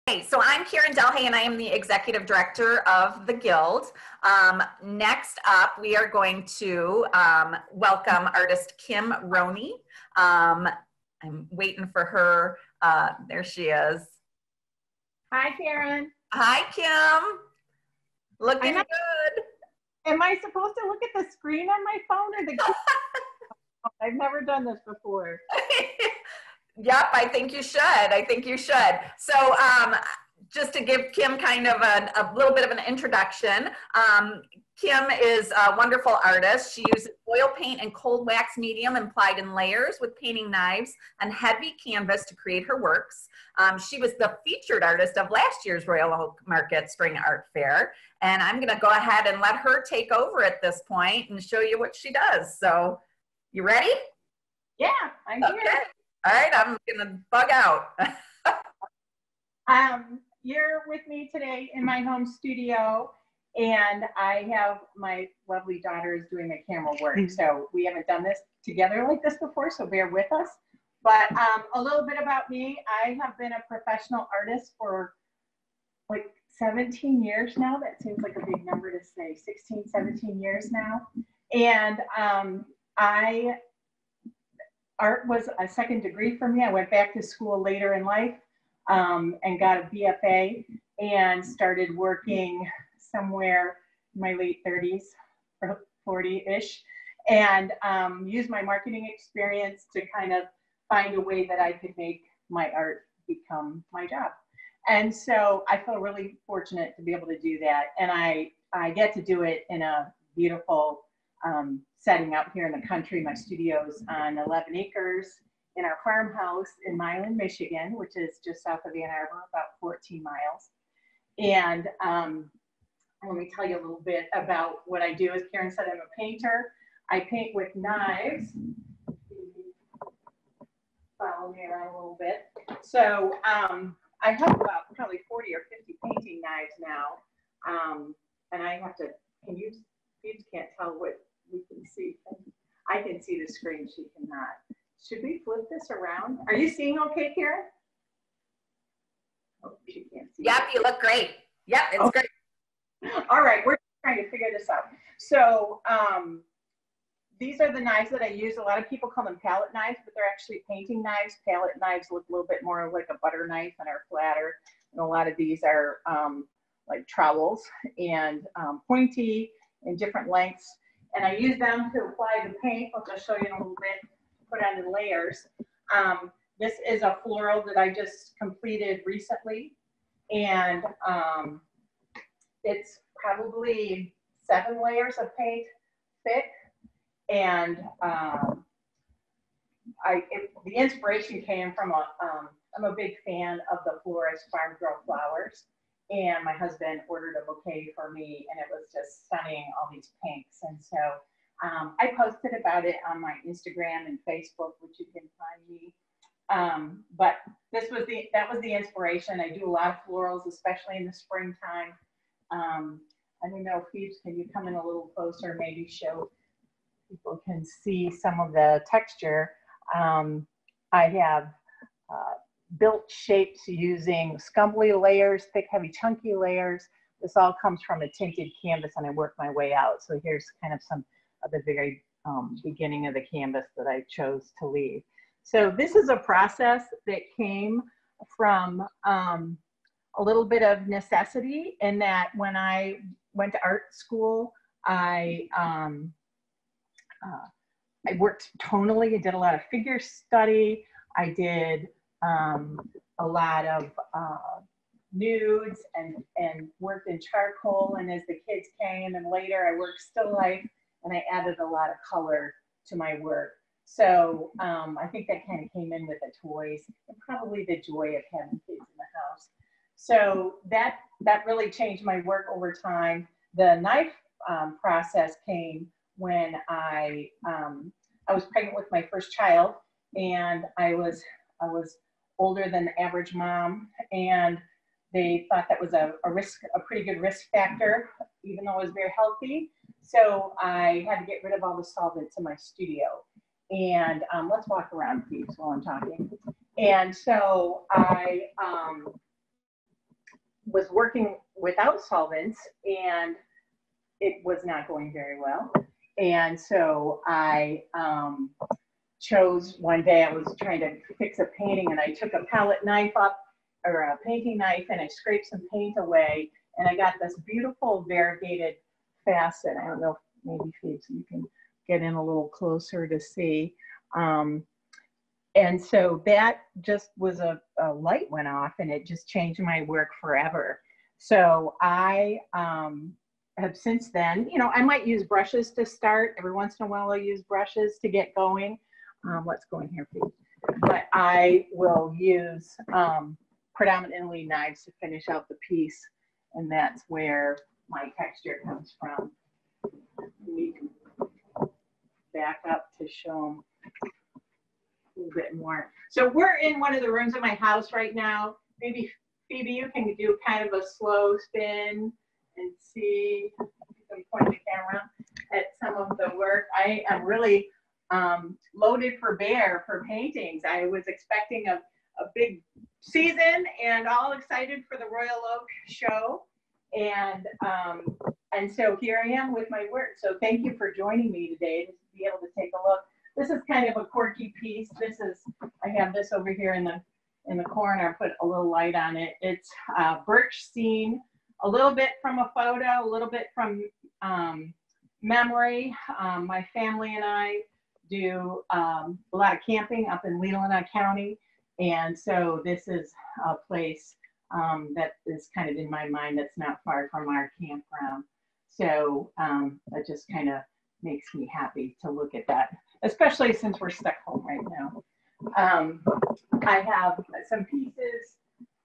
Hey, so I'm Karen Delhay and I am the Executive Director of the Guild. Next up, we are going to welcome artist Kim Rhoney. I'm waiting for her. There she is. Hi, Karen. Hi, Kim. Looking good. Am I supposed to look at the screen on my phone or the I've never done this before. Yep, I think you should. I think you should. So just to give Kim kind of a little bit of an introduction, Kim is a wonderful artist. She uses oil paint and cold wax medium applied in layers with painting knives and heavy canvas to create her works. She was the featured artist of last year's Royal Oak Market Spring Art Fair. And I'm going to go ahead and let her take over at this point and show you what she does. So you ready? Yeah, I'm here. All right, I'm gonna bug out. You're with me today in my home studio, and I have my lovely daughters doing the camera work. So we haven't done this together like this before, so bear with us. But a little bit about me. I have been a professional artist for like 17 years now. That seems like a big number to say, 16, 17 years now. And art was a second degree for me. I went back to school later in life and got a BFA and started working somewhere in my late 30s, 40-ish, and used my marketing experience to kind of find a way that I could make my art become my job. And so I feel really fortunate to be able to do that. And I get to do it in a beautiful setting out here in the country. My studio's on 11 acres in our farmhouse in Milan, Michigan, which is just south of Ann Arbor, about 14 miles. And let me tell you a little bit about what I do. As Karen said, I'm a painter. I paint with knives. Follow me around a little bit. So I have about probably 40 or 50 painting knives now. And I have to, you can't tell what we can see. I can see the screen, she cannot. Should we flip this around? Are you seeing okay, Karen? Oh, she can't see. Yep, you look great. Yep, it's great. All right, we're trying to figure this out. So these are the knives that I use. A lot of people call them palette knives, but they're actually painting knives. Palette knives look a little bit more like a butter knife and are flatter. And a lot of these are like trowels and pointy in different lengths. And I use them to apply the paint, which I'll show you in a little bit, put on the layers. This is a floral that I just completed recently. And it's probably 7 layers of paint thick. And the inspiration came from I'm a big fan of the florist Farm Girl Flowers. And my husband ordered a bouquet for me, and it was just stunning, all these pinks. And so I posted about it on my Instagram and Facebook, which you can find me. But that was the inspiration. I do a lot of florals, especially in the springtime. I don't know, Phoebes, can you come in a little closer, maybe show people can see some of the texture. I have built shapes using scumbly layers, thick, heavy, chunky layers. This all comes from a tinted canvas, and I work my way out. So here's kind of some of the very beginning of the canvas that I chose to leave. So this is a process that came from a little bit of necessity, in that when I went to art school, I worked tonally. I did a lot of figure study. I did a lot of nudes and worked in charcoal. And as the kids came, and later I worked still life, and I added a lot of color to my work. So I think that kind of came in with the toys and probably the joy of having kids in the house. So that really changed my work over time. The knife process came when I was pregnant with my first child, and I was older than the average mom, and they thought that was a pretty good risk factor, even though I was very healthy. So I had to get rid of all the solvents in my studio. And let's walk around, please, while I'm talking. And so I was working without solvents, and it was not going very well. And so I chose one day, I was trying to fix a painting, and I took a palette knife up, or a painting knife, and I scraped some paint away, and I got this beautiful variegated facet. I don't know if maybe Phoebe, so you can get in a little closer to see. And so that just was a light went off, and it just changed my work forever. So I have since then, you know, I might use brushes to start. Every once in a while I'll use brushes to get going. Let's go in here, Phoebe. But I will use predominantly knives to finish out the piece, and that's where my texture comes from. We can back up to show them a little bit more. So we're in one of the rooms of my house right now. Maybe Phoebe, you can do kind of a slow spin and see, you can point the camera at some of the work. I am really loaded for bear for paintings. I was expecting a big season and all excited for the Royal Oak show. And so here I am with my work. So thank you for joining me today to be able to take a look. This is kind of a quirky piece. This is, I have this over here in the corner, put a little light on it. It's birch scene, a little bit from a photo, a little bit from memory. My family and I do a lot of camping up in Leelanau County. And so this is a place that is kind of in my mind that's not far from our campground. So that just kind of makes me happy to look at that, especially since we're stuck home right now. I have some pieces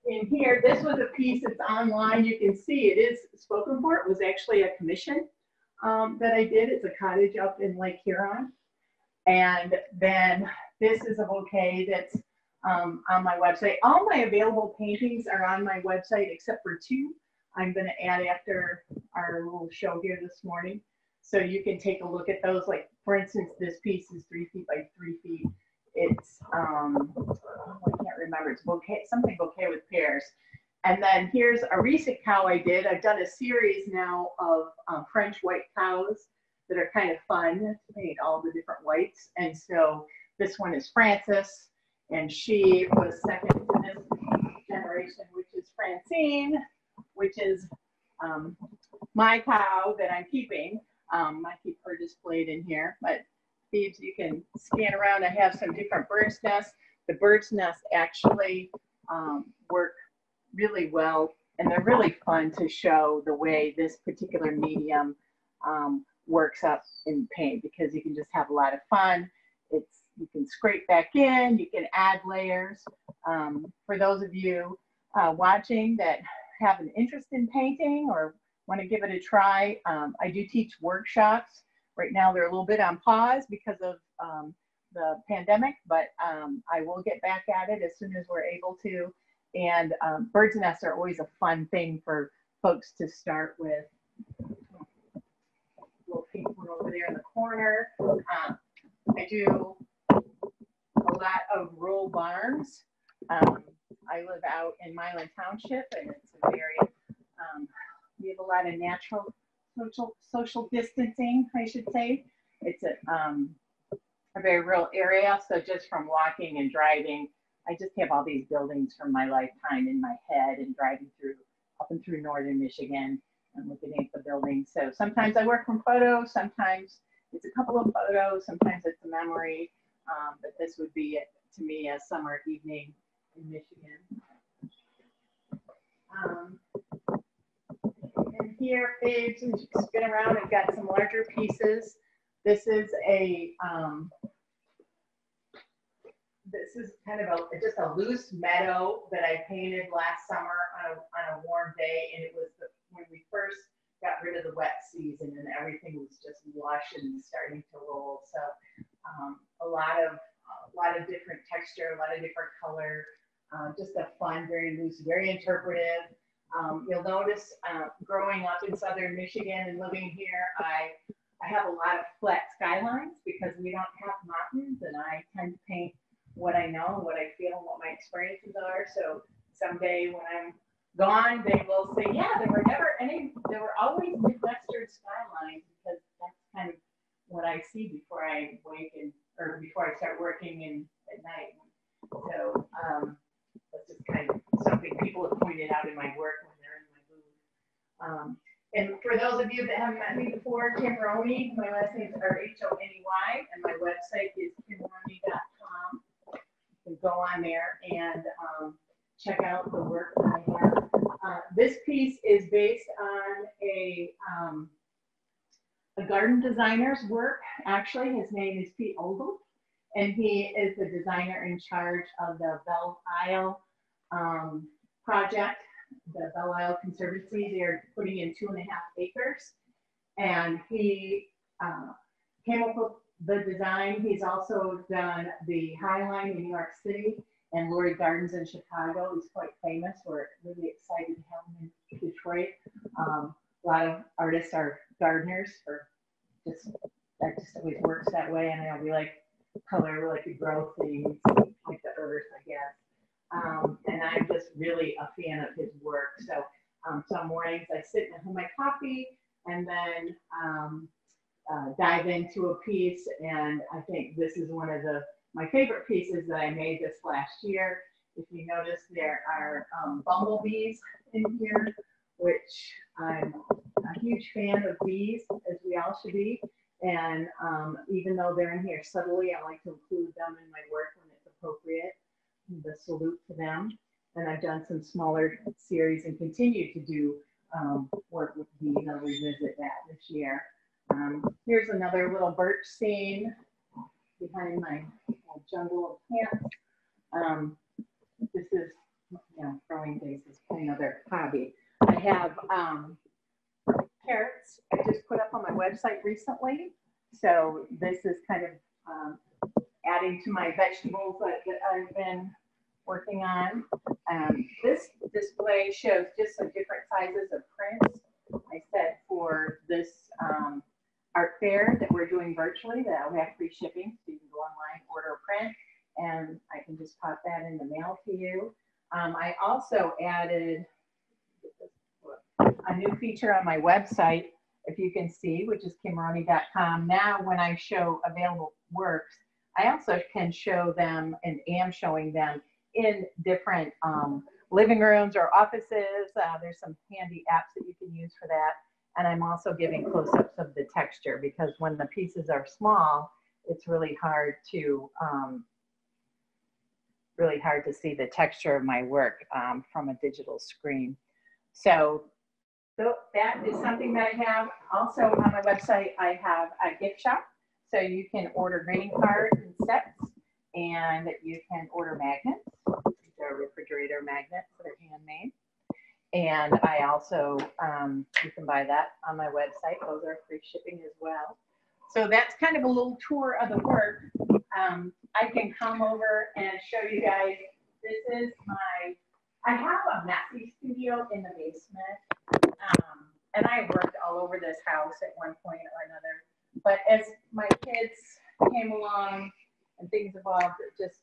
in here. This was a piece that's online. You can see it is spoken for. It was actually a commission that I did. It's a cottage up in Lake Huron. And then this is a bouquet that's on my website. All my available paintings are on my website except for two I'm going to add after our little show here this morning. So you can take a look at those. Like, for instance, this piece is 3 feet by 3 feet. It's, I can't remember, it's bouquet, something bouquet with pears. And then here's a recent cow I did. I've done a series now of French white cows that are kind of fun to paint all the different whites. And so this one is Frances, and she was second to this generation, which is Francine, which is my cow that I'm keeping. I keep her displayed in here, but Thebes, you can scan around. I have some different bird's nests. The bird's nests actually work really well, and they're really fun to show the way this particular medium works up in paint, because you can just have a lot of fun. You can scrape back in, you can add layers. For those of you watching that have an interest in painting or want to give it a try, I do teach workshops. Right now they're a little bit on pause because of the pandemic, but I will get back at it as soon as we're able to. And bird's nests are always a fun thing for folks to start with. Little pink one over there in the corner. I do a lot of rural barns. I live out in Milan Township, and it's a very, we have a lot of natural social distancing, I should say. It's a very rural area, so just from walking and driving, I just have all these buildings from my lifetime in my head, and driving up and through northern Michigan and looking at the buildings. So sometimes I work from photos, sometimes it's a couple of photos, sometimes it's a memory, but this would be, to me, a summer evening in Michigan. And here, Paige, and you can spin around, I've got some larger pieces. This is kind of just a loose meadow that I painted last summer on a warm day, and it was when we first got rid of the wet season, and everything was just lush and starting to roll. So a lot of different texture, a lot of different color, just a fun, very loose, very interpretive. You'll notice growing up in southern Michigan and living here, I have a lot of flat skylines because we don't have mountains, and I tend to paint what I know, what I feel, and what my experiences are. So someday when I'm gone, they will say, yeah, there were always Midwestern skylines, because that's kind of what I see before I wake or before I start working at night. So that's just kind of something people have pointed out in my work when they're in my booth. And for those of you that haven't met me before, Kim Rhoney, my last name is Rhoney, and my website is kimrhoney.com. You can go on there and check out the work that I have. This piece is based on a garden designer's work. Actually, his name is Pete Ogle, and he is the designer in charge of the Belle Isle project. The Belle Isle Conservancy, they're putting in 2.5 acres, and he came up with the design. He's also done the High Line in New York City and Lurie Gardens in Chicago. He's quite famous. We're really excited to have him in Detroit. A lot of artists are gardeners, or that just always works that way. And I know we like color, we like to grow things, like the earth, I guess. And I'm just really a fan of his work. So some mornings I sit and have my coffee and then dive into a piece. And I think this is one of my favorite pieces that I made this last year. If you notice, there are bumblebees in here, which I'm a huge fan of bees, as we all should be. And even though they're in here subtly, I like to include them in my work when it's appropriate. The salute to them. And I've done some smaller series and continue to do work with bees. I'll revisit that this year. Here's another little birch scene behind my jungle of plants. This is, growing vases, another hobby. I have carrots I just put up on my website recently. So this is kind of adding to my vegetables that I've been working on. This display shows just some different sizes of prints. I said for this art fair that we're doing virtually, that we have free shipping, so you can go online, order a print, and I can just pop that in the mail to you. I also added a new feature on my website, if you can see, which is kimrhoney.com. Now, when I show available works, I also can show them and am showing them in different living rooms or offices. There's some handy apps that you can use for that. And I'm also giving close-ups of the texture, because when the pieces are small, it's really hard to see the texture of my work from a digital screen. So that is something that I have. Also on my website, I have a gift shop. So you can order greeting cards and sets, and you can order magnets. These are refrigerator magnets that are handmade. And I also, you can buy that on my website. Those are free shipping as well. So that's kind of a little tour of the work. I can come over and show you guys. This is I have a messy studio in the basement. And I worked all over this house at one point or another. But as my kids came along and things evolved, it just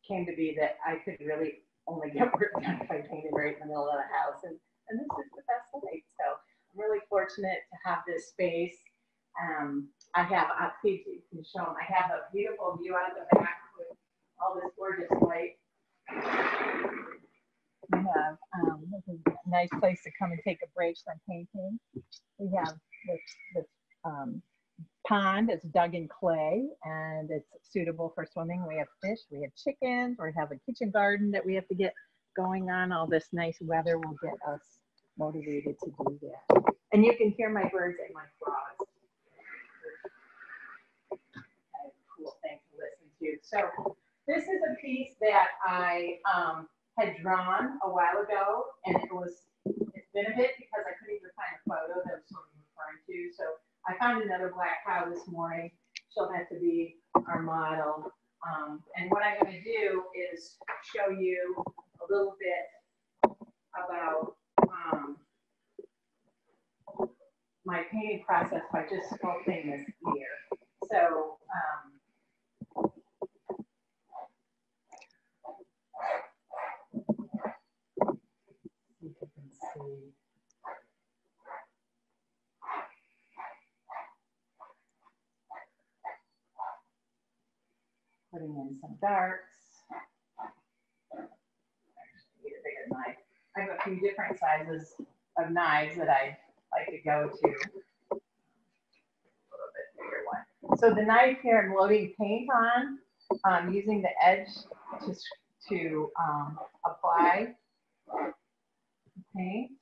came to be that I could really only get work done if I painted right in the middle of the house. And this is the best way. So I'm really fortunate to have this space. I have, you can show them, I have a beautiful view out the back with all this gorgeous light. We have this is a nice place to come and take a break from painting. We have this pond. It's dug in clay and it's suitable for swimming. We have fish, we have chickens, we have a kitchen garden that we have to get going on. All this nice weather will get us motivated to do that. And you can hear my birds and my frogs. Kind of a cool thing to listen to. So this is a piece that I had drawn a while ago, and it's been a bit because I couldn't even find a photo that was sort of referring to. So I found another black cow this morning. She'll have to be our model. And what I'm going to do is show you a little bit about my painting process by just sculpting this ear. So body. Putting in some darks. Actually, need a bigger knife. I have a few different sizes of knives that I like to go to. A little bit bigger one. So the knife here, I'm loading paint on, using the edge to apply paint.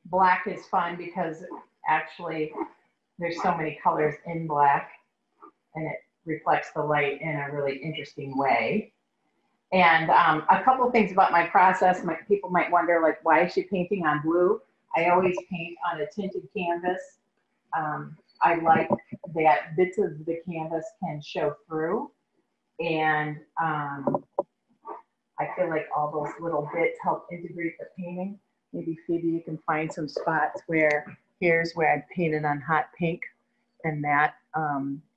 Black is fun because actually there's so many colors in black and it reflects the light in a really interesting way. And a couple of things about my process, people might wonder, like, why is she painting on blue? I always paint on a tinted canvas. I like that bits of the canvas can show through. And I feel like all those little bits help integrate the painting. Maybe Phoebe, you can find some spots where, here's where I painted on hot pink, and that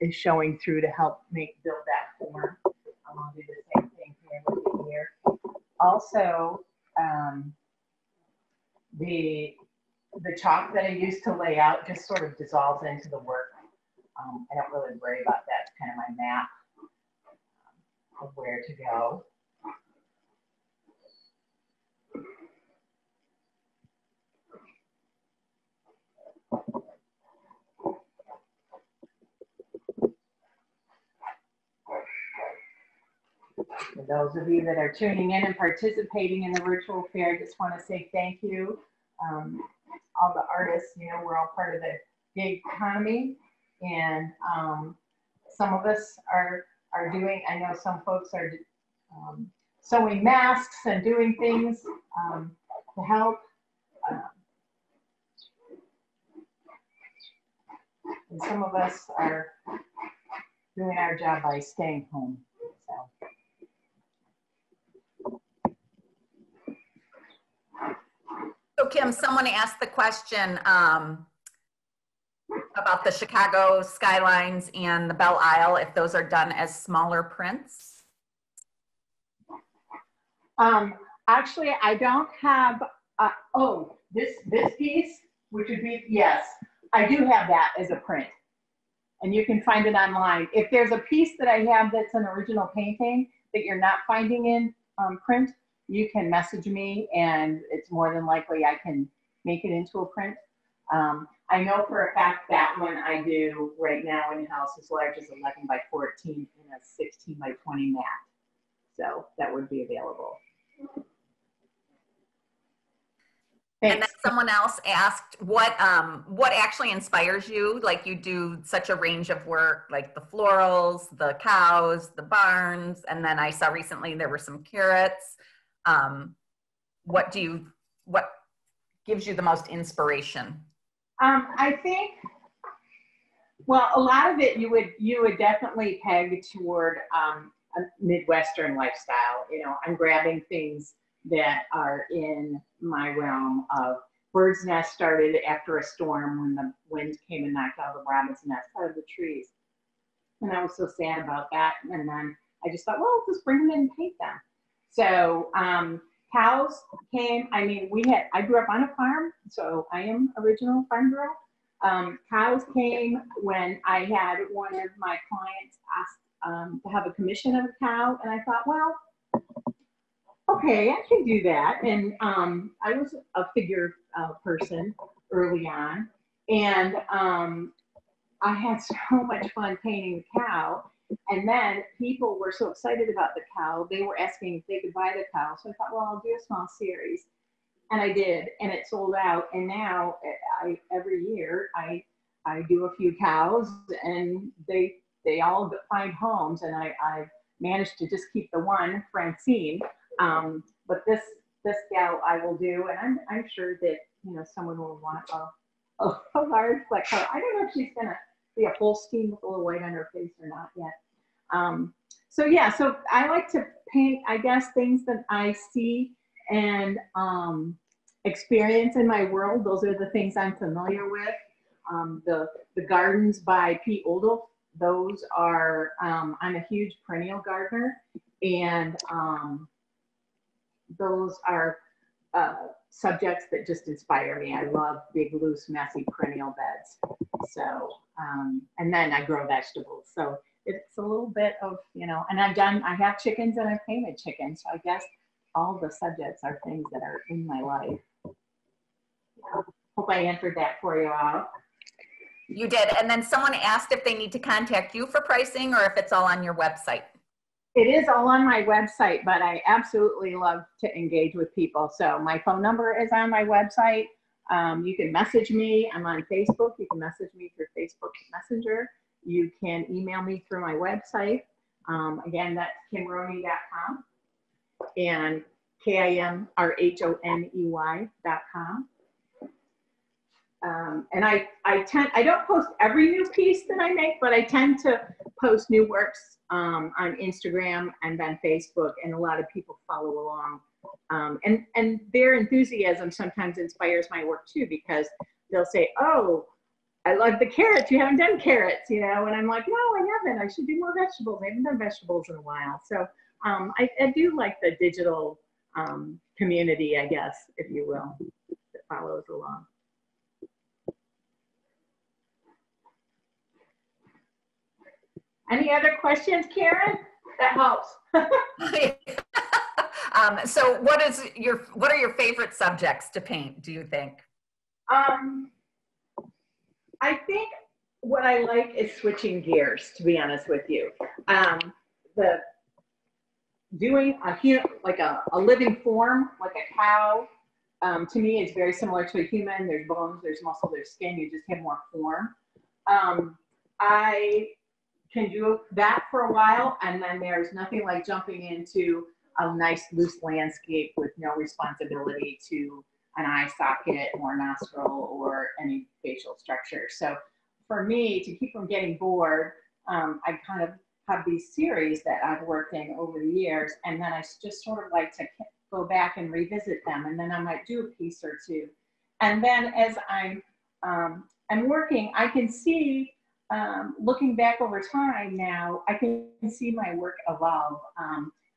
is showing through to help build that form. I'll do the same thing here with the ear. Also, the chalk that I used to lay out just sort of dissolves into the work. I don't really worry about that. It's kind of my map of where to go. For those of you that are tuning in and participating in the virtual fair, I just want to say thank you. All the artists, you know, we're all part of the gig economy, and some of us are doing, I know some folks are sewing masks and doing things to help. And some of us are doing our job by staying home. So Kim, someone asked the question about the Chicago skylines and the Belle Isle, if those are done as smaller prints. Actually, I don't have, oh, this piece, which would be, yes, I do have that as a print. And you can find it online. If there's a piece that I have that's an original painting that you're not finding in print, you can message me, and it's more than likely I can make it into a print. I know for a fact that one I do right now in house as large as 11 by 14 in a 16 by 20 mat. So that would be available. Thanks. And then someone else asked what actually inspires you? Like, you do such a range of work, like the florals, the cows, the barns, and then I saw recently there were some carrots. What gives you the most inspiration? I think, well, a lot of it you would definitely peg toward a Midwestern lifestyle. You know, I'm grabbing things that are in my realm of bird's nest started after a storm when the wind came and knocked out the robin's nest out of the trees. And I was so sad about that. And then I just thought, well, just bring them in and paint them. So cows came, I mean, I grew up on a farm, so I am original farm girl. Cows came when I had one of my clients asked to have a commission of a cow, and I thought, well, okay, I can do that. And I was a figure person early on, and I had so much fun painting the cow. And then people were so excited about the cow, they were asking if they could buy the cow. So I thought, well, I'll do a small series. And I did, and it sold out. And now every year I do a few cows, and they all find homes. And I managed to just keep the one, Francine. But this gal I will do, and I'm sure that, you know, someone will want a large black cow. I don't know if she's gonna be a Holstein with a little white on her face or not yet. So yeah, so I like to paint, I guess, things that I see and experience in my world. Those are the things I'm familiar with. The gardens by Pete Oldham, those are, I'm a huge perennial gardener, and those are subjects that just inspire me. I love big, loose, messy perennial beds. So, and then I grow vegetables. So it's a little bit of, you know, and I have chickens and I've painted chickens. So I guess all the subjects are things that are in my life. Yeah. Hope I answered that for you all. You did. And then someone asked if they need to contact you for pricing or if it's all on your website. It is all on my website, but I absolutely love to engage with people. So my phone number is on my website. You can message me. I'm on Facebook. You can message me through Facebook Messenger. You can email me through my website. Again, that's kimrhoney.com and KIMRHONEY.com. And I don't post every new piece that I make, but I tend to post new works on Instagram and then Facebook, and a lot of people follow along. And their enthusiasm sometimes inspires my work too, because they'll say, oh, I love the carrots. You haven't done carrots, you know? And I'm like, no, I haven't. I should do more vegetables. I haven't done vegetables in a while. So I do like the digital community, I guess, if you will, that follows along. Any other questions, Karen? That helps. So what are your favorite subjects to paint, do you think? I think what I like is switching gears, to be honest with you. Doing a living form, like a cow, to me is very similar to a human. There's bones, there's muscle, there's skin, you just have more form. I can do that for a while, and then there's nothing like jumping into a nice loose landscape with no responsibility to an eye socket or nostril or any facial structure. So for me, to keep from getting bored, I kind of have these series that I've worked in over the years, and then I just sort of like to go back and revisit them, and then I might do a piece or two. And then as I'm working, I can see, looking back over time now, I can see my work evolve,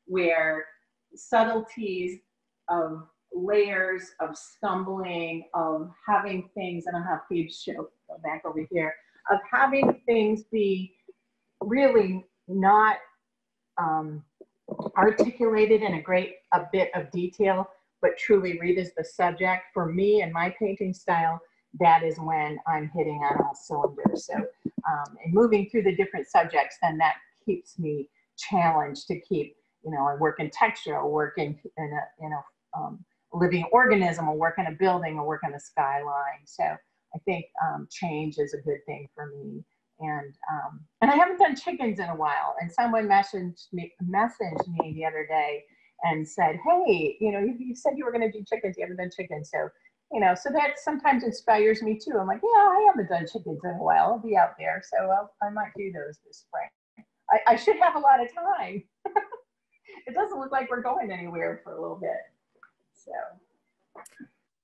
where subtleties of layers, of stumbling, of having things, and I'll have Phoebe go back over here, of having things be really not articulated in a bit of detail, but truly read as the subject. For me and my painting style, that is when I'm hitting on all cylinders. So, and moving through the different subjects, then that keeps me challenged to keep, you know, I work in texture, I work in a living organism, I work in a building, I work on a skyline. So I think change is a good thing for me. And I haven't done chickens in a while. And someone messaged me the other day and said, hey, you know, you said you were going to do chickens, you haven't done chickens. So, you know, so that sometimes inspires me too. I'm like, yeah, I haven't done chickens in a while. I'll be out there. So I might do those this spring. I should have a lot of time. It doesn't look like we're going anywhere for a little bit.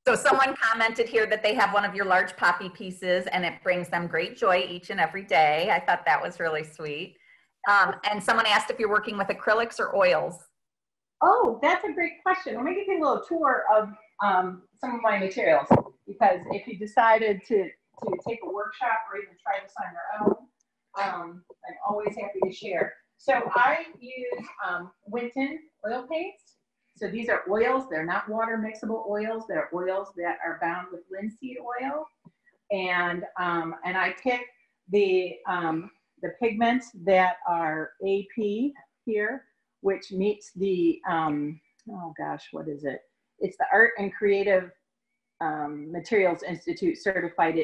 So someone commented here that they have one of your large poppy pieces and it brings them great joy each and every day. I thought that was really sweet. And someone asked if you're working with acrylics or oils. Oh, that's a great question. Let me give you a little tour of some of my materials, because if you decided to take a workshop or even try this on your own, I'm always happy to share. So I use Winton oil paints. So these are oils. They're not water mixable oils. They're oils that are bound with linseed oil. And I pick the pigments that are AP here, which meets the, oh gosh, what is it? It's the Art and Creative Materials Institute certified.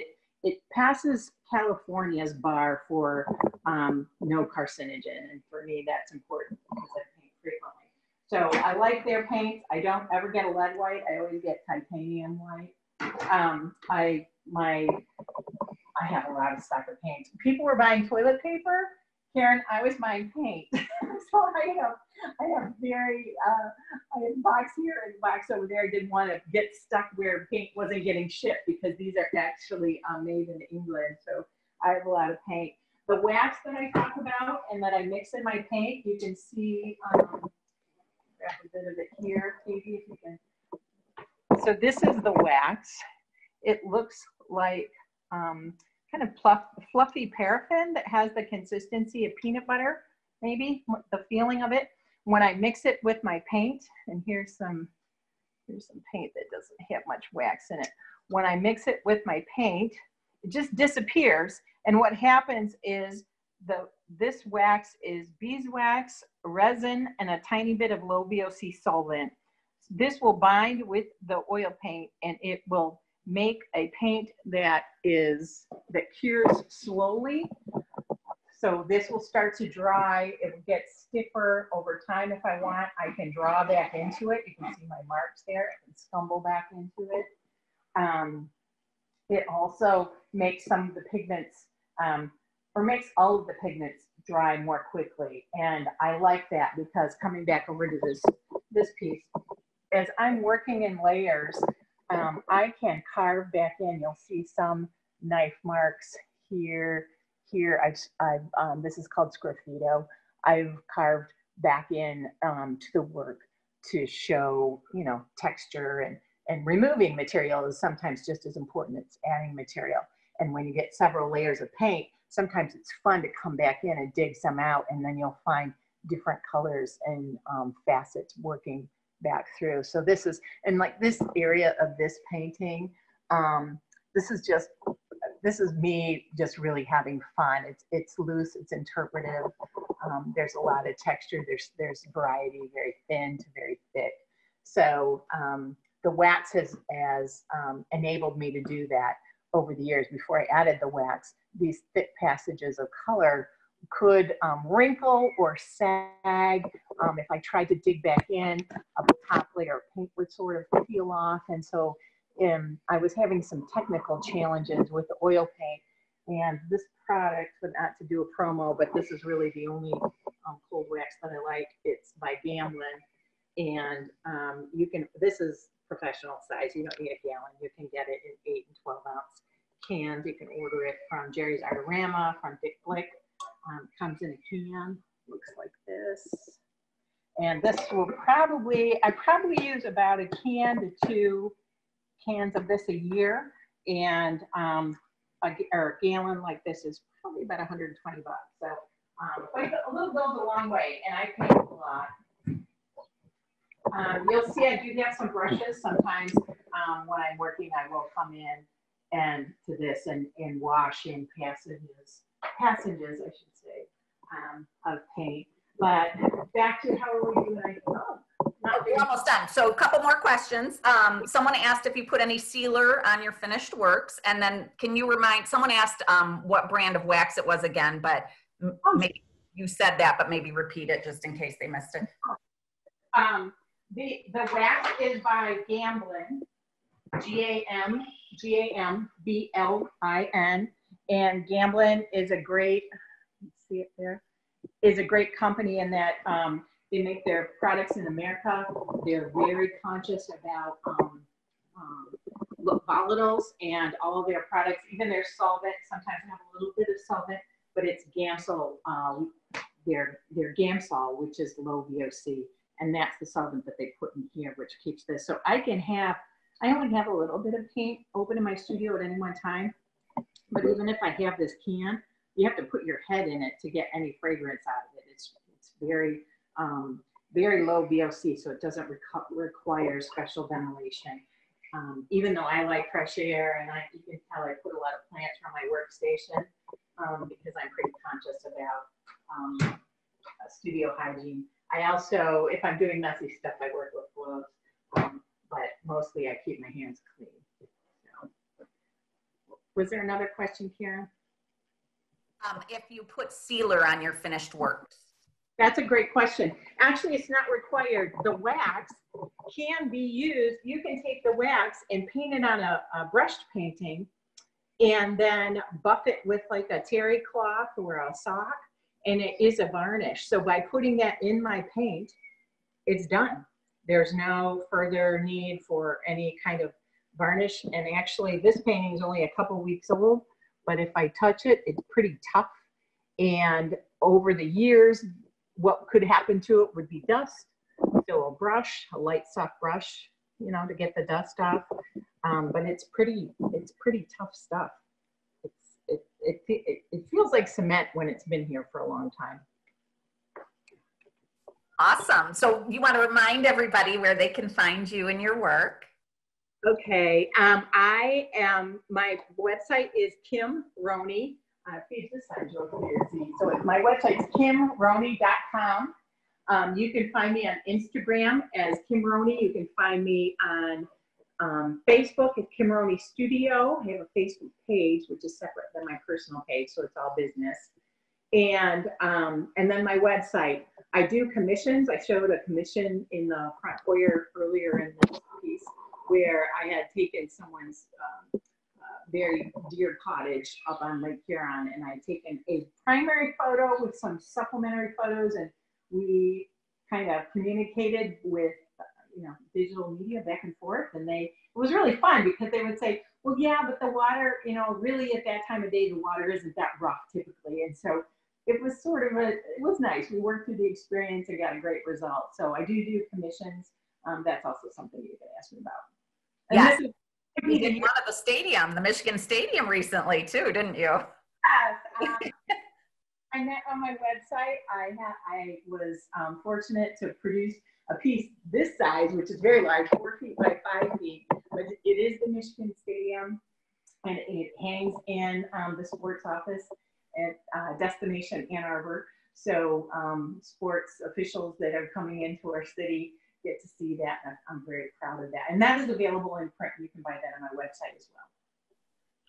It passes California's bar for no carcinogen. And for me, that's important because I paint frequently. So I like their paints. I don't ever get a lead white. I always get titanium white. I have a lot of stock of paints. People were buying toilet paper. Karen, I was buying paint. So I have a box here and a box over there. I didn't want to get stuck where paint wasn't getting shipped, because these are actually made in England. So I have a lot of paint. The wax that I talk about and that I mix in my paint, you can see, bit of it here, maybe if you can. So this is the wax. It looks like kind of fluffy paraffin that has the consistency of peanut butter, maybe the feeling of it. When I mix it with my paint, and here's some paint that doesn't have much wax in it. When I mix it with my paint, it just disappears. And what happens is this wax is beeswax, resin, and a tiny bit of low VOC solvent. This will bind with the oil paint, and it will make a paint that cures slowly. So this will start to dry. It will get stiffer over time. If I want, I can draw back into it. You can see my marks there. I can stumble back into it. It also makes some of the pigments, or makes all of the pigments dry more quickly. And I like that because coming back over to this piece, as I'm working in layers, I can carve back in. You'll see some knife marks here. Here, this is called sgraffito. I've carved back in to the work to show, you know, texture, and removing material is sometimes just as important as adding material. And when you get several layers of paint, sometimes it's fun to come back in and dig some out, and then you'll find different colors and facets working back through. So this is, and like this area of this painting, this is me just really having fun. It's loose, it's interpretive. There's a lot of texture. There's variety, very thin to very thick. So the wax has enabled me to do that over the years. Before I added the wax, these thick passages of color could wrinkle or sag. If I tried to dig back in, the top layer of paint would sort of peel off. And so I was having some technical challenges with the oil paint. And this product, but not to do a promo, but this is really the only cold wax that I like. It's by Gamblin. And this is professional size. You don't need a gallon. You can get it in 8 and 12 ounce cans. You can order it from Jerry's Artorama, from Dick Blick. Comes in a can, looks like this. And this will I probably use about a can to 2 cans of this a year. And a gallon like this is probably about 120 bucks. So a little goes a long way, and I paint a lot. You'll see I do have some brushes. Sometimes when I'm working, I will come in and to this and wash in passages, I should say, of paint. But back to how are we doing? We're almost done. So a couple more questions. Someone asked if you put any sealer on your finished works, and then can you remind? Someone asked what brand of wax it was again, but maybe you said that, but maybe repeat it just in case they missed it. The wax is by Gamblin, Gamblin, and Gamblin is a great, let's see it there, is a great company in that they make their products in America. They're very conscious about volatiles, and all of their products, even their solvent, sometimes have a little bit of solvent, but it's Gamsol, their Gamsol, which is low VOC. And that's the solvent that they put in here, which keeps this. So I only have a little bit of paint open in my studio at any one time. But even if I have this can, you have to put your head in it to get any fragrance out of it. It's very, very low VOC, so it doesn't require special ventilation. Even though I like fresh air, and you can tell I put a lot of plants on my workstation because I'm pretty conscious about studio hygiene. I also, if I'm doing messy stuff, I work with gloves, but mostly I keep my hands clean. So. Was there another question, Karen? If you put sealer on your finished works. That's a great question. Actually, it's not required. The wax can be used. You can take the wax and paint it on a brushed painting and then buff it with like a terry cloth or a sock, and it is a varnish. So by putting that in my paint, it's done. There's no further need for any kind of varnish. And actually, this painting is only a couple weeks old, but if I touch it, it's pretty tough. And over the years, what could happen to it would be dust. still a brush, a light soft brush, you know, to get the dust off. But it's pretty tough stuff. It feels like cement when it's been here for a long time. Awesome. So you want to remind everybody where they can find you and your work? Okay. My website is Kim Rhoney. Page this side, Joe, for you to see. So my website is kimrhoney.com. You can find me on Instagram as Kim Rhoney. You can find me on Facebook at Kim Rhoney Studio. I have a Facebook page, which is separate than my personal page, so it's all business. And then my website. I do commissions. I showed a commission in the front foyer earlier in this piece where I had taken someone's very dear cottage up on Lake Huron, and I had taken a primary photo with some supplementary photos, and we kind of communicated with digital media back and forth, and it was really fun because they would say, well, yeah, but the water, really at that time of day, the water isn't that rough typically. And so it was it was nice. We worked through the experience and got a great result. So I do commissions. That's also something you can ask me about. Yes, you did one at the stadium, the Michigan Stadium recently too, didn't you? Yes. I met on my website. I was fortunate to produce a piece this size, which is very large, 4 feet by 5 feet, but it is the Michigan Stadium, and it hangs in the sports office at Destination Ann Arbor. So sports officials that are coming into our city get to see that, and I'm very proud of that. And that is available in print. You can buy that on my website as well.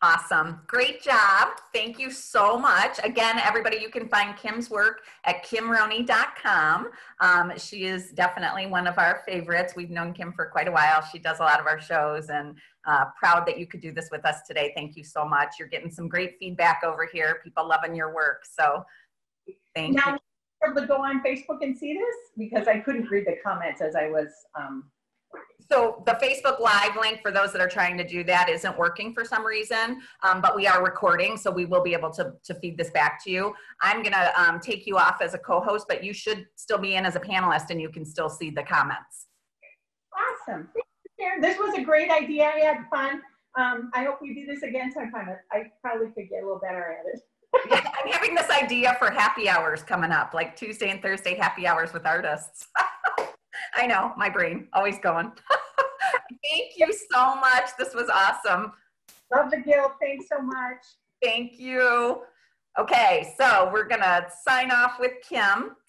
Awesome. Great job. Thank you so much. Again, everybody, you can find Kim's work at kimrhoney.com. She is definitely one of our favorites. We've known Kim for quite a while. She does a lot of our shows, and proud that you could do this with us today. Thank you so much. You're getting some great feedback over here. People loving your work. So thank you. Now, able to go on Facebook and see this? Because I couldn't read the comments as I was So the Facebook Live link for those that are trying to do that isn't working for some reason, but we are recording, so we will be able to feed this back to you. I'm going to take you off as a co-host, but you should still be in as a panelist, and you can still see the comments. Awesome. Thank you, Karen. This was a great idea. I had fun. I hope we do this again sometime. I probably could get a little better at it. Yeah, I'm having this idea for happy hours coming up, like Tuesday and Thursday happy hours with artists. I know, my brain always going. Thank you so much. This was awesome. Love the guild. Thanks so much. Thank you. Okay, so we're going to sign off with Kim.